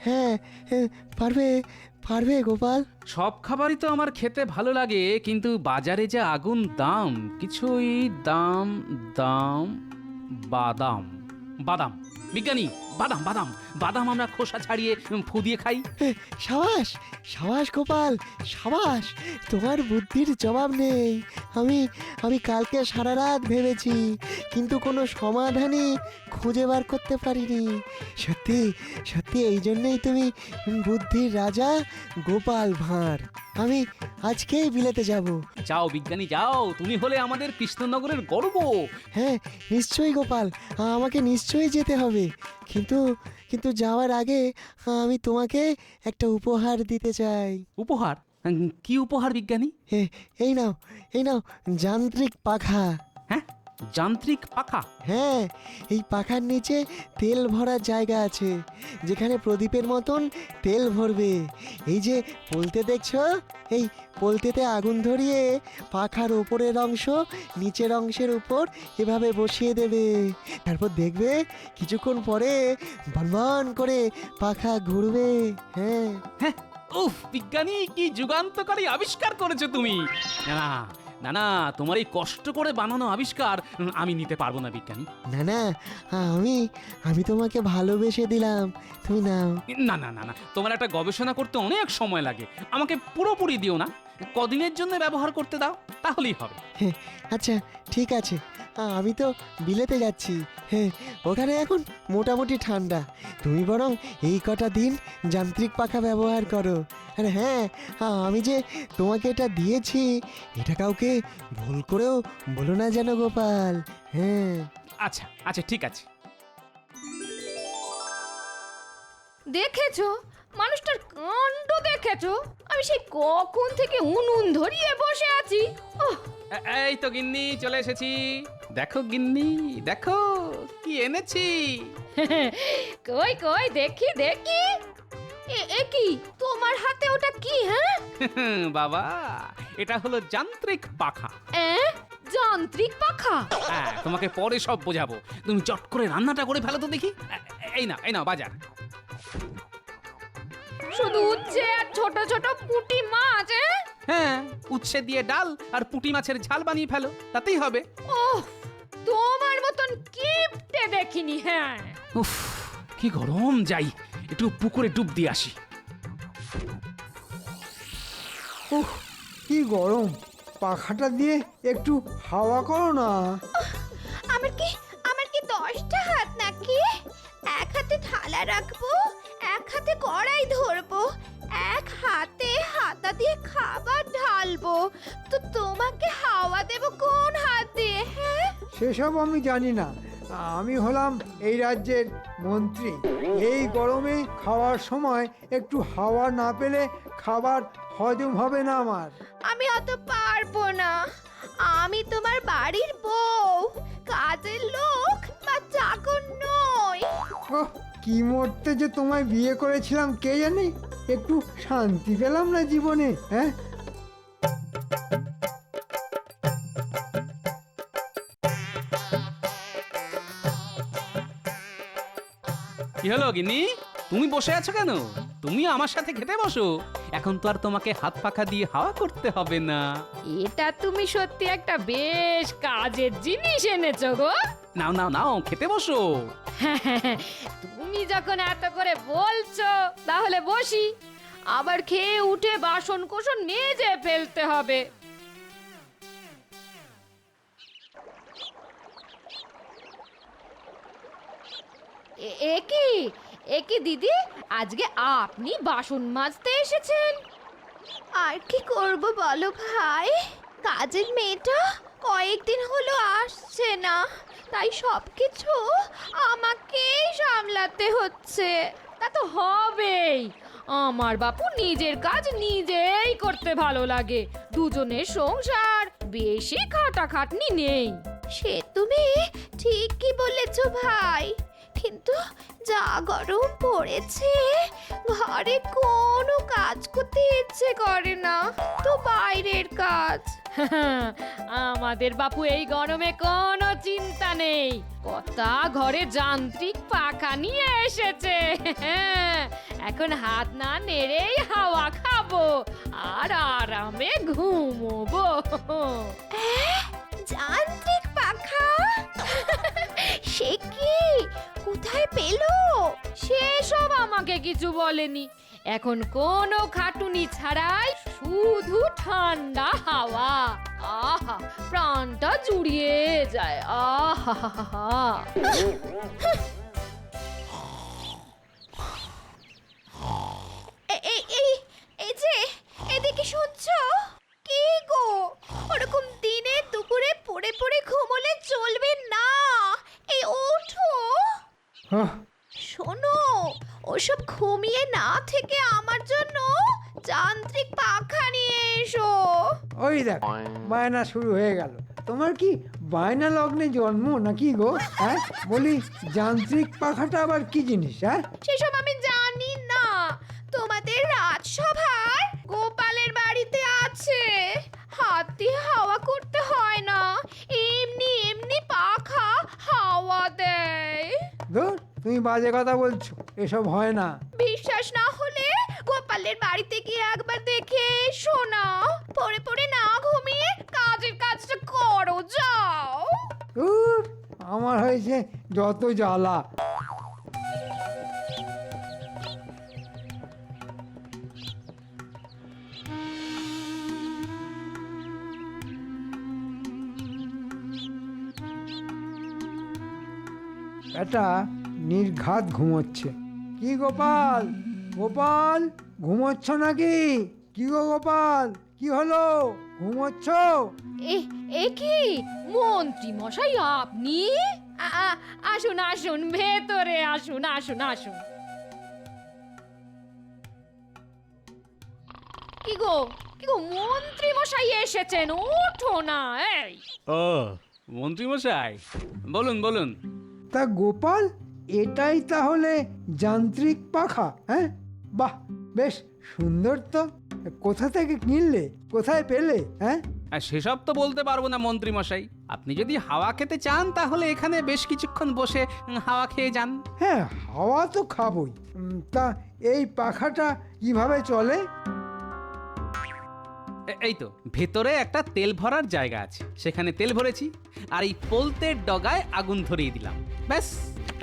হ্যাঁ, পারবে পারবে গোপাল। সব খাবারই তো আমার খেতে ভালো লাগে, কিন্তু বাজারে যে আগুন দাম, কিছুই দাম দাম। বাদাম বাদাম বিজ্ঞানী, বাদাম বাদাম বাদাম আমরা খোসা ছাড়িয়ে ফু দিয়ে খাই। সাবাস সাবাস গোপাল, সাবাস। তোমার বুদ্ধির জবাব নেই। আমি আমি কালকে সারা রাত ভেবেছি, কিন্তু কোনো সমাধানই খুঁজে বার করতে পারিনি। সত্যি সত্যি এই জন্যই তুমি বুদ্ধির রাজা গোপাল ভাঁড়। আমি আজকেই বিলেতে যাব। যাও বিজ্ঞানী যাও, তুমি হলে আমাদের কৃষ্ণনগরের গর্ব। হ্যাঁ নিশ্চয়ই গোপাল, আমাকে নিশ্চয়ই যেতে হবে। কিন্তু কিন্তু যাওয়ার আগে আমি তোমাকে একটা উপহার দিতে চাই। উপহার? কি উপহার বিজ্ঞানী? এই নাও, এই নাও যান্ত্রিক পাখা। হ্যাঁ, যান্ত্রিক পাখা? হ্যাঁ, এই পাখার নিচে তেল ভরার জায়গা আছে, যেখানে প্রদীপের মতন তেল ভরবে। এই যে পোলতে দেখছো, এই পোলতেতে আগুন ধরিয়ে পাখার ওপরের অংশ নিচের অংশের উপর এভাবে বসিয়ে দেবে। তারপর দেখবে কিছুক্ষণ পরে বনবন করে পাখা ঘুরবে। হ্যাঁ হ্যাঁ, উফ বিজ্ঞানী, কি যুগান্তকারী আবিষ্কার করেছো তুমি! না না না, তোমার এই কষ্ট করে বানানো আবিষ্কার আমি নিতে পারবো না বিজ্ঞানী। না না, আমি আমি তোমাকে ভালোবেসে দিলাম, তুমি নাও। না না না না, তোমার একটা গবেষণা করতে অনেক সময় লাগে, আমাকে পুরোপুরি দিও না, কদিনের জন্য ব্যবহার করতে দাও, তাহলেই হবে। আচ্ছা ঠিক আছে, আমি তো বিলেতে যাচ্ছি। হ্যাঁ, ওখানে এখন মোটামুটি ঠান্ডা। তুমি বরং এই কটা দিন যান্ত্রিক পাখা ব্যবহার করো। আর হ্যাঁ, আমি যে তোমাকে এটা দিয়েছি, এটা কাউকে ভুল করেও বলো না যেন গোপাল। হ্যাঁ আচ্ছা আচ্ছা ঠিক আছে। দেখেছো মানুষটার কাণ্ড, দেখেছো? আমি সেই কখন থেকে উনুন ধরিয়ে বসে আছি। ওহ, এই তো গিন্নি চলে এসেছি। দেখো গিন্নি, দেখো কি এনেছি। কই কই দেখি দেখি। এ কি তোমার হাতে, ওটা কি? হ্যাঁ বাবা, এটা হলো যান্ত্রিক পাখা। যান্ত্রিক পাখা? হ্যাঁ, তোমাকে পরে সব বোঝাবো, তুমি চট করে রান্নাটা করে ফেলো তো দেখি। এই না এই না বাজার। শুধু উচ্ছে আর ছোট ছোট পুঁটি মাছ? হ্যাঁ, উচ্ছে দিয়ে ডাল আর পুঁটি মাছের ঝাল বানিয়ে ফেলো, তাতেই হবে। ওহ, তোমার মতন কিপটে দেখিনি। হ্যাঁ উফ, কি গরম! যাই একটু পুকুরে ডুব দিয়ে আসি। উহ, কি গরম! পাখাটা দিয়ে একটু হাওয়া করো না। আমার কি 10টা হাত নাকি? এক হাতে থালা রাখবো, এক হাতে কড়াই ধরবো, এক হাতে হাতা দিয়ে খাবার ঢালবো, তো তোমাকে হাওয়া দেব কোন হাত দিয়ে? হ্যাঁ, সেসব আমি জানি না। আমি হলাম এই রাজ্যের মন্ত্রী। এই গরমে খাওয়ার সময় একটু হাওয়া না পেলে খাবার হজম হবে না আমার। আমি অত পারবো না। আমি তোমার বাড়ির বউ, কাজের লোক বা চাকর নই। ওহ, কি মরতে যে তোমায় বিয়ে করেছিলাম কে জানে, একটু শান্তি পেলাম না জীবনে। হ্যাঁ, কি হলো গিন্নি, তুমি বসে আছো কেন? তুমি আমার সাথে খেতে বসো, এখন তো আর তোমাকে হাত পাখা দিয়ে হাওয়া করতে হবে না। এটা তুমি সত্যি একটা বেশ কাজের জিনিস এনেছো গো। নাও নাও নাও, খেতে বসো। তুমি যখন এত করে বলছো, তাহলে বসি। আবার খেয়ে উঠে বাসন কোসন মেজে ফেলতে হবে। এ কি দিদি, আজকে আপনি বাসন মাজতে এসেছেন? আর কি করব বলো ভাই, কাজের মেয়েটা কয়েকদিন হলো আসছে না, তাই সবকিছু আমাকেই সামলাতে হচ্ছে। তা তো হবেই, আমার বাপু নিজের কাজ নিজেই করতে ভালো লাগে। দুজনের সংসার, বেশি খাটাখাটনি নেই। সে তুমি ঠিকই বলেছ ভাই, কিন্তু যা গরম পড়েছে, ঘরে কোনো কাজ করতে ইচ্ছে করে না, তো বাইরের কাজ। আমাদের বাপু এই গরমে কোনো চিন্তা নেই, কথা ঘরে যান্ত্রিক পাখা নিয়ে এসেছে। এক এখন হাত না নেড়েই হাওয়া খাবো আর আরামে ঘুমোবো। যান্ত্রিক পাখা সে কি কোথায় পেলো? সেসব আমাকে কিছু বলেনি। এখন কোনো খাটুনি ছাড়াই শুধু ঠান্ডা হাওয়া। আহা, প্রাণটা জুড়িয়ে যায়। আহা, এই যে এদিকে শুনছো? কি গো, ওরকম দিনে দুপুরে পড়ে পড়ে ঘুমোলে চলবে না। এই ওঠো, আহ, শোনো, ওসব ঘুমিয়ে না থেকে আমার জন্য যান্ত্রিক পাখা নিয়ে এসো। ওই দেখ, বায়না শুরু হয়ে গেল। তোমার কি বায়না লগ্নে জন্ম নাকি গো? হ্যাঁ, বলি যান্ত্রিক পাখাটা আবার কি জিনিস? হ্যাঁ, সেসব আমি জানি না। তোমাদের রাজসভার গোপালের বাড়িতে আছে। হাত দিয়ে হাওয়া করতে হয় না, এমনি এমনি পাখা হাওয়া দেয়। ধুর, তুমি বাজে কথা বলছো, এসব হয় না। বিশ্বাস না হলে গোপালের বাড়িতে গিয়ে একবার দেখে এসো না। পড়ে পড়ে না ঘুমিয়ে কাজের কাজটা করো, যাও। ধুর, আমার হয়েছে যত জ্বালা। এটা নির্ঘাত ঘুমোচ্ছে। কি গোপাল, গোপাল ঘুমোচ্ছ নাকি? কি গো গোপাল, কি হলো, ঘুমোচ্ছ? এ কি মন্ত্রী মশাই আপনি? আসুন আসুন, ভেতরে আসুন, আসুন আসুন। কি গো মন্ত্রী মশাই এসেছেন, ওঠো না। এই ও মন্ত্রী মশাই, বলুন বলুন। তা গোপাল, এটাই তাহলে যান্ত্রিক পাখা? হ্যাঁ, বাহ, বেশ সুন্দর তো। কোথা থেকে কিনলে, কোথায় পেলে? হ্যাঁ, আর সেসব তো বলতে পারবো না মন্ত্রী মশাই। আপনি যদি হাওয়া খেতে চান তাহলে এখানে বেশ কিছুক্ষণ বসে হাওয়া খেয়ে যান। হ্যাঁ, হাওয়া তো খাবই। তা এই পাখাটা কিভাবে চলে? এই তো ভেতরে একটা তেল ভরার জায়গা আছে, সেখানে তেল ভরেছি আর এই পোলতের ডগায় আগুন ধরিয়ে দিলাম, ব্যাস।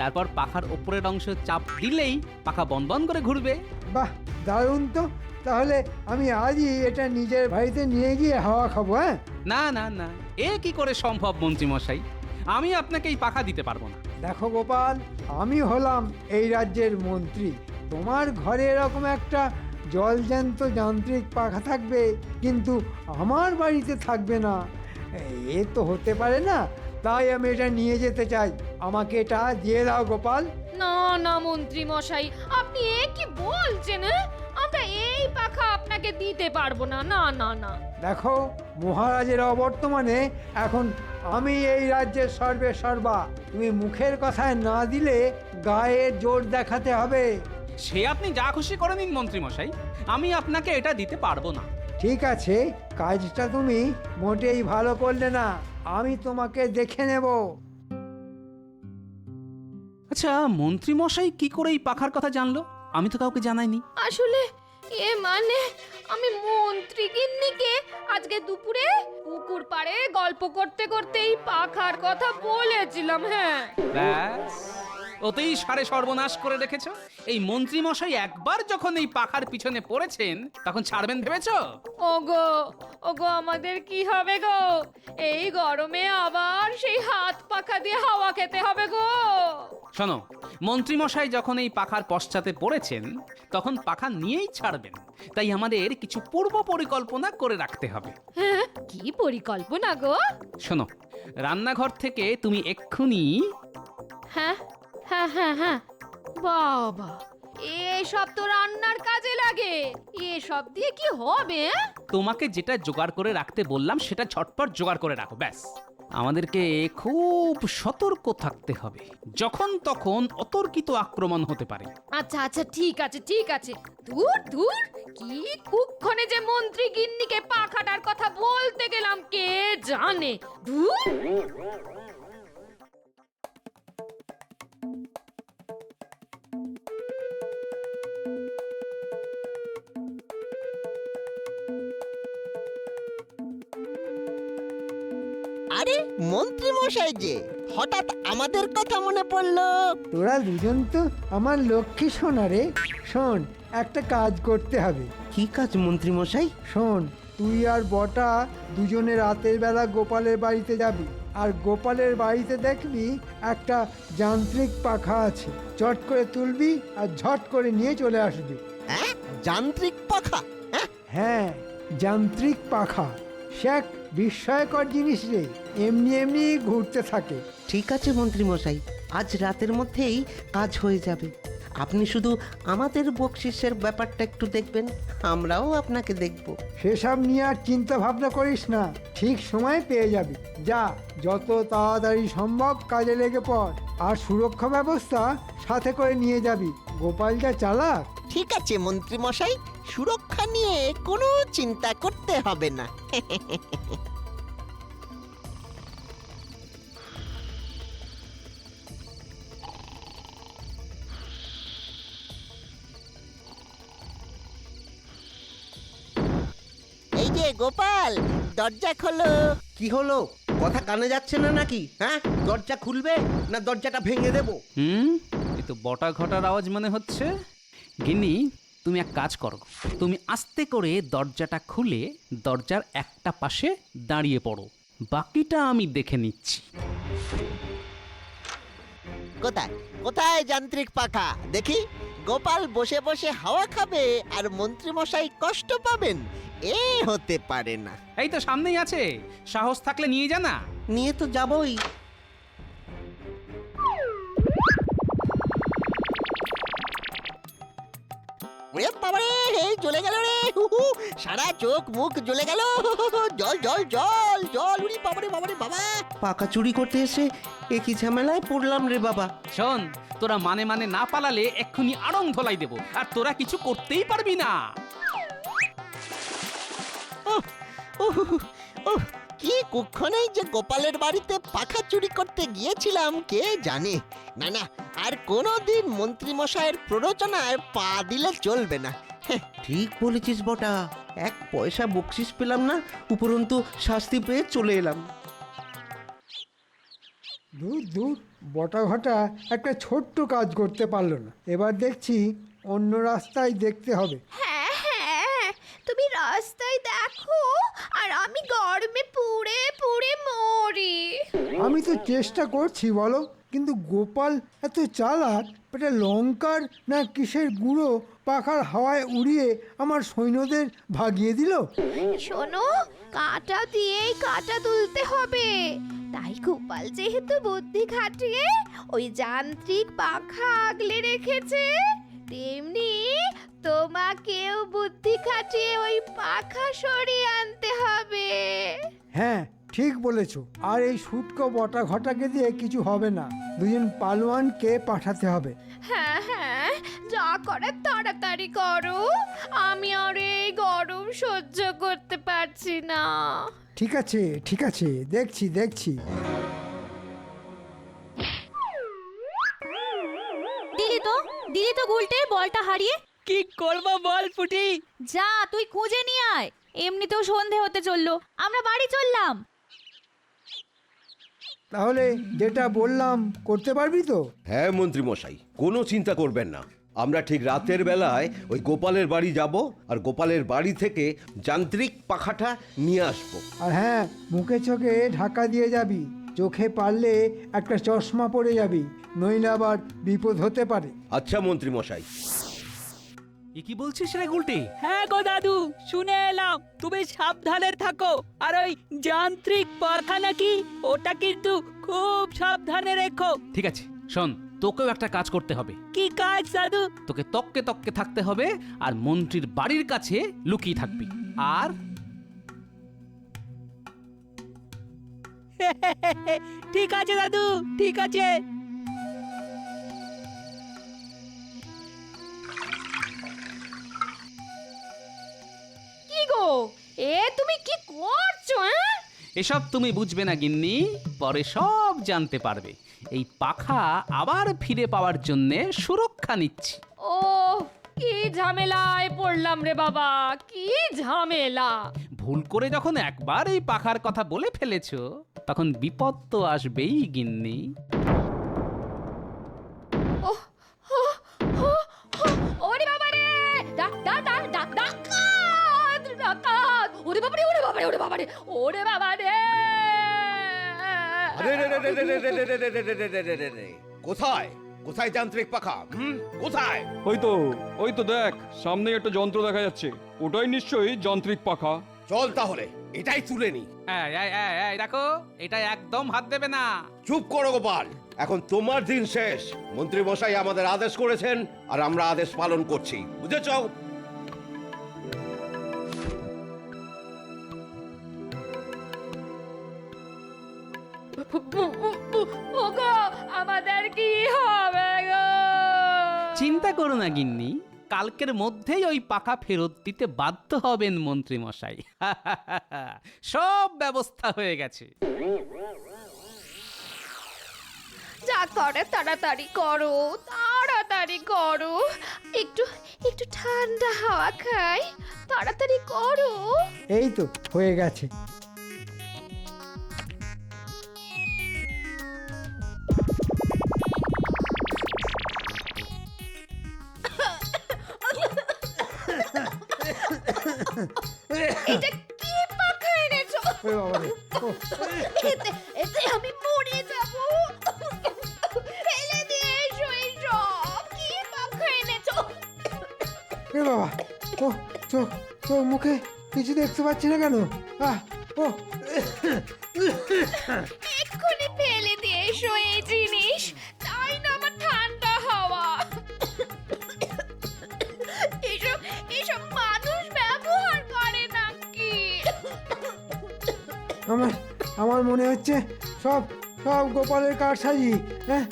তারপর পাখার ওপরের অংশ চাপ দিলেই পাখা বন করে ঘুরবে। বাহ, দারুণ তো। তাহলে আমি আজই এটা নিজের বাড়িতে নিয়ে গিয়ে হাওয়া খাবো। হ্যাঁ, না না না, এ কি করে সম্ভব মন্ত্রী মশাই? আমি আপনাকে এই পাখা দিতে পারবো না। দেখো গোপাল, আমি হলাম এই রাজ্যের মন্ত্রী। তোমার ঘরে এরকম একটা জলজ্যান্ত যান্ত্রিক পাখা থাকবে, কিন্তু আমার বাড়িতে থাকবে না। এ তো হতে পারে না। তাই আমি এটা নিয়ে যেতে চাই। আমাকে এটা দিয়ে দাও গোপাল। না না মন্ত্রী মশাই, আপনি এ কি বলছেন? আমরা এই পাখা আপনাকে দিতে পারবো না। না না না। দেখো, মহারাজের অবর্তমানে এখন আমি এই রাজ্যের সর্বে সর্বা। তুমি মুখের কথায় না দিলে গায়ের জোর দেখাতে হবে। সে আপনি যা খুশি করে নিন মন্ত্রী মশাই, আমি আপনাকে এটা দিতে পারবো না। ঠিক আছে, কাজটা তুমি মোটেই ভালো করলে না। আমি তোমাকে দেখে নেব। আচ্ছা মন্ত্রী মশাই কি করে এই পাখার কথা জানলো? আমি তো কাউকে জানাইনি। আসলে মানে আমি মন্ত্রী গিন্নিকে আজকে দুপুরে পুকুর পাড়ে গল্প করতে করতে এই পাখার কথা বলেছিলাম। হ্যাঁ, ব্যাস, ওতেই সারে সর্বনাশ করে রেখেছো। এই মন্ত্রী মশাই একবার যখন এই পাখার পিছনে পড়েছেন তখন ছাড়বেন ভেবেছো? ওগো আমাদের কি হবে গো? এই গরমে আবার সেই হাত পাখা দিয়ে হাওয়া খেতে হবে গো। শোনো, মন্ত্রী মশাই যখন এই পাখার পশ্চাতে পড়েছেন তখন পাখা নিয়েই ছাড়বেন। তাই আমাদের কিছু পূর্ব পরিকল্পনা করে রাখতে হবে। হ্যাঁ, কি পরিকল্পনা গো? শোনো, রান্নাঘর থেকে তুমি এক্ষুনি হ্যাঁ হ্যাঁ হ্যাঁ হ্যাঁ, বাবা, এসব তো রান্নার কাজে লাগে। এসব দিয়ে কি হবে? তোমাকে যেটা জোগাড় করে রাখতে বললাম সেটা ঝটপট জোগাড় করে রাখো, ব্যাস। আমাদেরকে খুব সতর্ক থাকতে হবে, যখন তখন অতর্কিত আক্রমণ হতে পারে। আচ্ছা আচ্ছা, ঠিক আছে ঠিক আছে। দূর দূর, কি কুক্ষণে যে মন্ত্রী গিন্নিকে পাখাটার কথা বলতে গেলাম কে জানে। দূর। আরে মন্ত্রী মশাই যে হঠাৎ আমাদের কথা মনে পড়লো। তোরা দুজন তো আমার লক্ষ্মী সোনা রে। শোন, একটা কাজ করতে হবে। কি কাজ মন্ত্রী মশাই? শোন, তুই আর বটা দুজনে রাতের বেলা গোপালের বাড়িতে যাবি, আর গোপালের বাড়িতে দেখবি একটা যান্ত্রিক পাখা আছে। চট করে তুলবি আর ঝট করে নিয়ে চলে আসবি। হ্যাঁ, যান্ত্রিক পাখা? হ্যাঁ, হ্যাঁ, যান্ত্রিক পাখা সে এক বিস্ময়কর জিনিস রে। এমনি এমনি ঘুরতে থাকে। ঠিক আছে মন্ত্রী মশাই, আজ রাতের মধ্যেই কাজ হয়ে যাবে। আপনি শুধু আমাদের বকশিসের ব্যাপারটা একটু দেখবেন, আমরাও আপনাকে দেখব। সেসব নিয়ে আর চিন্তা ভাবনা করিস না, ঠিক সময় পেয়ে যাবি। যা, যত তাড়াতাড়ি সম্ভব কাজে লেগে পড়, আর সুরক্ষা ব্যবস্থা সাথে করে নিয়ে যাবি। গোপাল যা চালাক। ঠিক আছে মন্ত্রী মশাই, সুরক্ষা নিয়ে কোনো চিন্তা করতে হবে না। এই যে গোপাল, দরজা খোলো। কি হলো? কথা কানে যাচ্ছে না নাকি? হ্যাঁ, দরজা খুলবে না দরজাটা ভেঙে দেব? এই তো বটা ঘটার আওয়াজ মনে হচ্ছে। গিন্নি, তুমি এক কাজ করো, তুমি আস্তে করে দরজাটা খুলে দরজার একটা পাশে দাঁড়িয়ে পড়ো, বাকিটা আমি দেখে নিচ্ছি। কোথায় কোথায় যান্ত্রিক পাখা দেখি? গোপাল বসে বসে হাওয়া খাবে আর মন্ত্রী মশাই কষ্ট পাবেন, এ হতে পারে না। এই তো সামনেই আছে, সাহস থাকলে নিয়ে যা না। নিয়ে তো যাবই। ওরে বাবারে, এই জ্বলে গেল রে, সারা চোখ মুখ জ্বলে গেল। জল জল জল জল, উড়ি বাবারে বাবারে বাবা। পাকা চুরি করতে এসে এ কি ঝামেলায় পড়লাম রে বাবা। শোন, তোরা মানে মানে না পালালে এক্ষুনি আড়ং ধলাই দেবো, আর তোরা কিছু করতেই পারবি না। কি কুক্ষণেই যে গোপালের বাড়িতে পাখা চুরি করতে গিয়েছিলাম কে জানে। না না, আর কোনোদিন মন্ত্রী মশাইয়ের প্ররোচনায় পা দিলে চলবে না। ঠিক বলেছিস বটা, এক পয়সা বকশিস পেলাম না, উপরন্তু শাস্তি পেয়ে চলে এলাম। দূর দূর, বটা ঘটা একটা ছোট্ট কাজ করতে পারলো না। এবার দেখছি অন্য রাস্তায় দেখতে হবে। হ্যাঁ হ্যাঁ, তুমি রাস্তায় দেখো আর আমি গরমে পুড়ে পুড়ে মরি। আমি তো চেষ্টা করছি বলো, কিন্তু গোপাল এত চালাক, এটা লঙ্কার না কিসের গুঁড়ো পাখার হাওয়ায় উড়িয়ে আমার সৈন্যদের ভাগিয়ে দিল। শোনো, কাঁটা দিয়েই কাঁটা তুলতে হবে। তাই গোপাল যেহেতু বুদ্ধি খাটিয়ে ওই যান্ত্রিক পাখা আগলে রেখেছে, তেমনি তোমাকেও বুদ্ধি খাটিয়ে ওই পাখা সরিয়ে আনতে হবে। হ্যাঁ, ঠিক বলেছো। আর এই শুটকো বটা ঘটাকে দিয়ে কিছু হবে না, দুজন পালোয়ানকে পাঠাতে হবে। হ্যাঁ হ্যাঁ, যা করার তাড়াতাড়ি করো, আমি আর এই গরম সহ্য করতে পারছি না। ঠিক আছে ঠিক আছে, দেখছি দেখছি। দিলি তো গুলটে বলটা হারিয়ে। কি করব বল ফুটি? যা, তুই খুঁজে নিয়ে আয়। এমনিতেও সন্ধে হতে চললো, আমরা বাড়ি চললাম। তাহলে যেটা বললাম করতে পারবি তো? হ্যাঁ মন্ত্রী মশাই, কোনো চিন্তা করবেন না। আমরা ঠিক রাতের বেলায় ওই গোপালের বাড়ি যাব, আর গোপালের বাড়ি থেকে যান্ত্রিক পাখাটা নিয়ে আসবো। আর হ্যাঁ, মুখে চোখে ঢাকা দিয়ে যাবি। চোখে পারলে একটা চশমা পরে যাবি, নইলে আবার বিপদ হতে পারে। আচ্ছা মন্ত্রী মশাই। এ কি বলছিস রে গুলটে? হ্যাঁ গো দাদু, শুনে এলাম তুমি সাবধানে থাকো। আর ওই যান্ত্রিক পাখা নাকি, ওটা কিন্তু খুব সাবধানে রেখো। ঠিক আছে, শোন, তোকেও একটা কাজ করতে হবে। কি কাজ দাদু? তোকে তককে তককে থাকতে হবে, আর মন্ত্রীর বাড়ির কাছে লুকিয়ে থাকবি। আর ঠিক আছে দাদু, ঠিক আছে। কি গো, এ তুমি কি করছো? এসব তুমি বুঝবে না গিন্নি, পরে সব জানতে পারবে। এই পাখা আবার ফিরে পাওয়ার জন্যে সুরক্ষা নিচ্ছি। ও, কি ঝামেলায় পড়লাম রে বাবা, কি ঝামেলা। ভুল করে যখন একবার এই পাখার কথা বলে ফেলেছো তখন বিপদ তো আসবেই গিন্নি। ওরে বাবা রে ডাকাত ওরে বাবা রে ওরে বাবা রে ওরে বাবা রে ওরে বাবা রে কোথায় কোথায় যান্ত্রিক পাখা? কোথায়? ওই তো দেখ, সামনে একটা যন্ত্র দেখা যাচ্ছে, ওটাই নিশ্চয়ই যান্ত্রিক পাখা। চল তাহলে এটাই তুলে নি। এই দেখো, এটা একদম হাত দেবে না। চুপ করো গোপাল, এখন তোমার দিন শেষ। মন্ত্রী মশাই আমাদের আদেশ করেছেন আর আমরা আদেশ পালন করছি, বুঝেছ? ওগো আমাদের কি হবে গো? চিন্তা করো না গিন্নি, কালকের মধ্যেই ওই পাখা ফেরত দিতে বাধ্য হবেন মন্ত্রী মশাই। সব ব্যবস্থা হয়ে গেছে। যা করে তাড়াতাড়ি করো, তাড়াতাড়ি করো। একটু একটু ঠান্ডা হাওয়া খাই, তাড়াতাড়ি করো। এই তো হয়ে গেছে। এটা কি পাখা এনেছো? ওরে বাবা রে, ও, এতে এতে আমি মরে যাব। ফেলে দিয়ে এসো এসব। কি পাখা এনেছো? এ বাবা, ও চোখ চোখ মুখে কিছু দেখতে পাচ্ছি না কেন? ও এক্ষুনি ফেলে দিয়ে এসো এই জিনিস। তাই না আমার ঠান্ডা হাওয়া। এসব এসব মানুষ ব্যবহার করে নাকি? আমার মনে হচ্ছে সব সব গোপালের কারসাজি। হ্যাঁ,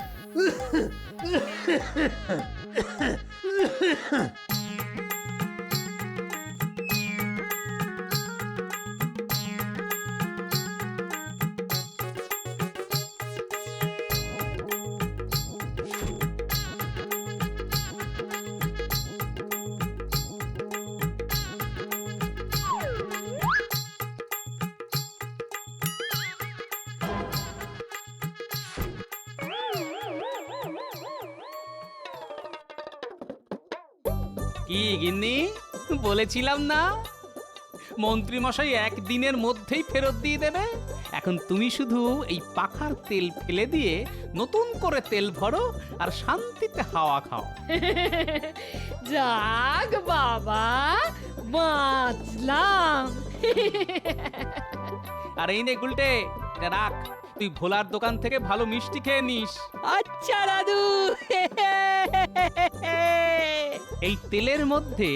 কি গিন্নি, বলেছিলাম না মন্ত্রী মশাই একদিনের মধ্যেই ফেরত দিয়ে দেবে। এখন তুমি শুধু এই পাখার তেল ফেলে দিয়ে নতুন করে তেল ভরো আর শান্তিতে হাওয়া খাও। যাক বাবা, বাঁচলাম। আর এই নে গুলটে, এটা রাখ, তুই ভোলার দোকান থেকে ভালো মিষ্টি খেয়ে নিস। আচ্ছা দাদু। এই তেলের মধ্যে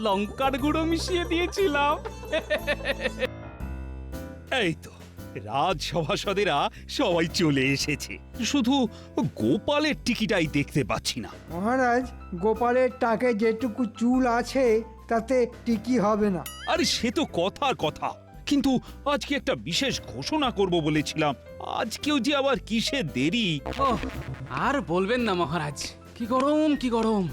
লঙ্কার গুঁড়ো মিশিয়ে দিয়েছিলাম। এই তো রাজসভাসদেরা সবাই চলে এসেছে, শুধু গোপালের টিকিটাই দেখতে পাচ্ছি না। মহারাজ, গোপালের টাকে যেটুকু চুল আছে তাতে টিকি হবে না। আরে সে তো কথার কথা, কিন্তু আজকে একটা বিশেষ ঘোষণা করব বলেছিলাম, আজকেও যে আবার কিসের দেরি। আর বলবেন না মহারাজ, কি গরম কি গরম।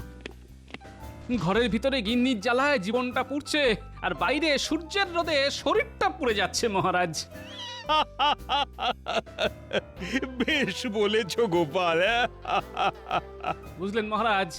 ঘরের ভিতরে গিন্নির জ্বালায় জীবনটা পুড়ছে, আর বাইরে সূর্যের রোদে শরীরটা পুড়ে যাচ্ছে মহারাজ। বেশ বলেছ গোপাল। বুঝলেন মহারাজ,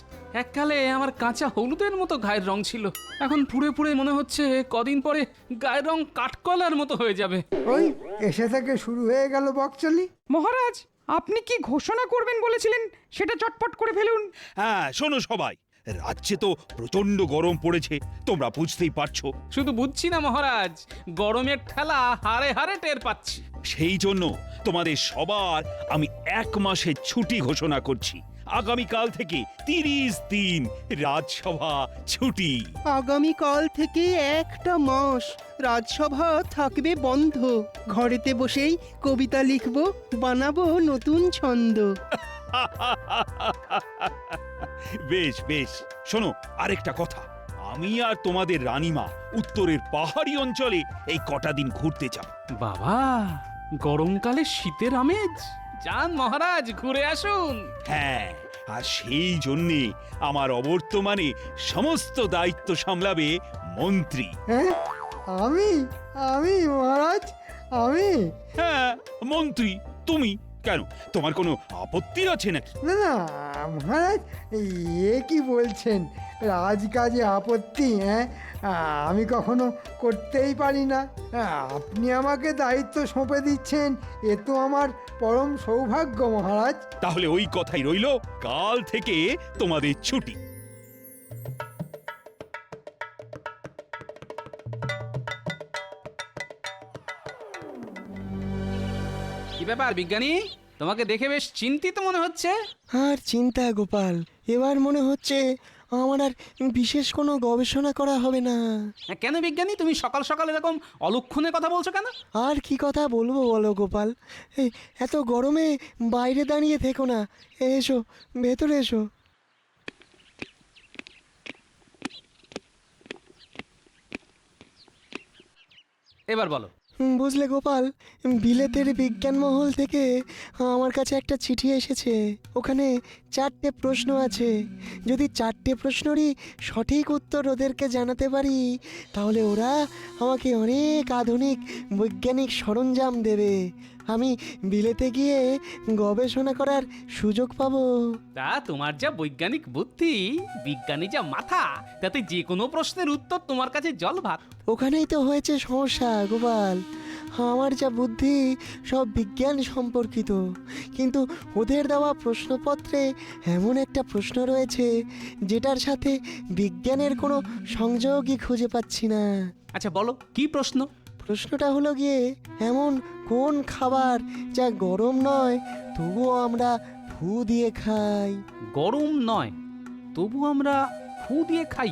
এককালে আমার কাঁচা হলুদের মতো গায়ের রং ছিল, এখন পুড়ে পুড়ে মনে হচ্ছে কদিন পরে গায়ের রং কাঠকলার মতো হয়ে যাবে। ওই এসে থেকে শুরু হয়ে গেল বকচলি। মহারাজ, আপনি কি ঘোষণা করবেন বলেছিলেন সেটা চটপট করে ফেলুন। হ্যাঁ শোনো সবাই, রাজ্যে তো প্রচন্ড গরম পড়েছে, তোমরা বুঝতেই পারছো। শুধু বুঝছি না মহারাজ, গরমের ঠেলা হাড়ে হাড়ে টের পাচ্ছি। সেই জন্য তোমাদের সবার আমি 1 মাসের ছুটি ঘোষণা করছি। আগামীকাল থেকে 30 দিন রাজসভা ছুটি। আগামীকাল থেকে 1টা মাস রাজসভা থাকবে বন্ধ। ঘরেতে বসেই কবিতা লিখব, বানাবো নতুন ছন্দ। বেশ বেশ, শোনো আরেকটা কথা, আমি আর তোমাদের রানীমা উত্তরের পাহাড়ি অঞ্চলে এই কটা দিন ঘুরতে যাব। বাবা, গরমকালে শীতের আমেজ, যান মহারাজ, ঘুরে আসুন। হ্যাঁ, আর সেই জন্যে আমার অবর্তমানে সমস্ত দায়িত্ব সামলাবে মন্ত্রী। হ্যাঁ, আমি আমি মহারাজ আমি হ্যাঁ মন্ত্রী তুমি কেন তোমার কোনো আপত্তি আছে নাকি না না মহারাজ এ কি বলছেন রাজকাজে আপত্তি? হ্যাঁ আমি কখনো করতেই পারি না। আপনি আমাকে দায়িত্ব সঁপে দিচ্ছেন, এ তো আমার পরম সৌভাগ্য মহারাজ। তাহলে ওই কথাই রইলো, কাল থেকে তোমাদের ছুটি। কি ব্যাপার বিজ্ঞানী, তোমাকে দেখে বেশ চিন্তিত মনে হচ্ছে। আর চিন্তা গোপাল, এবার মনে হচ্ছে আমার আর বিশেষ কোনো গবেষণা করা হবে না। কেন বিজ্ঞানী, তুমি সকাল সকাল এরকম অলক্ষণে কথা বলছো কেন? আর কি কথা বলবো বলো গোপাল, এই এত গরমে বাইরে দাঁড়িয়ে থেকো না, এসো ভেতরে এসো। এবার বলো। বুঝলে গোপাল, বিলেতের বিজ্ঞান মহল থেকে আমার কাছে একটা চিঠি এসেছে। ওখানে 4টে প্রশ্ন আছে। যদি 4টে প্রশ্নেরই সঠিক উত্তর ওদেরকে জানাতে পারি, তাহলে ওরা আমাকে অনেক আধুনিক বৈজ্ঞানিক সরঞ্জাম দেবে। আমি বিলেতে গিয়ে গবেষণা করার সুযোগ পাবো। তা তোমার যা বৈজ্ঞানিক বুদ্ধি, বিজ্ঞানী যা মাথা, তাতে যে কোনো প্রশ্নের উত্তর তোমার কাছে জল ভাত। ওখানেই তো হয়েছে সমস্যা গোপাল, আমার যা বুদ্ধি সব বিজ্ঞান সম্পর্কিত, কিন্তু ওদের দেওয়া প্রশ্নপত্রে এমন একটা প্রশ্ন রয়েছে যেটার সাথে বিজ্ঞানের কোনো সংযোগই খুঁজে পাচ্ছি না। আচ্ছা বলো, কি প্রশ্ন? প্রশ্নটা হলো গিয়ে, এমন কোন খাবার যা গরম নয় তবুও আমরা ফু দিয়ে খাই? গরম নয় তবু আমরা ফু দিয়ে খাই?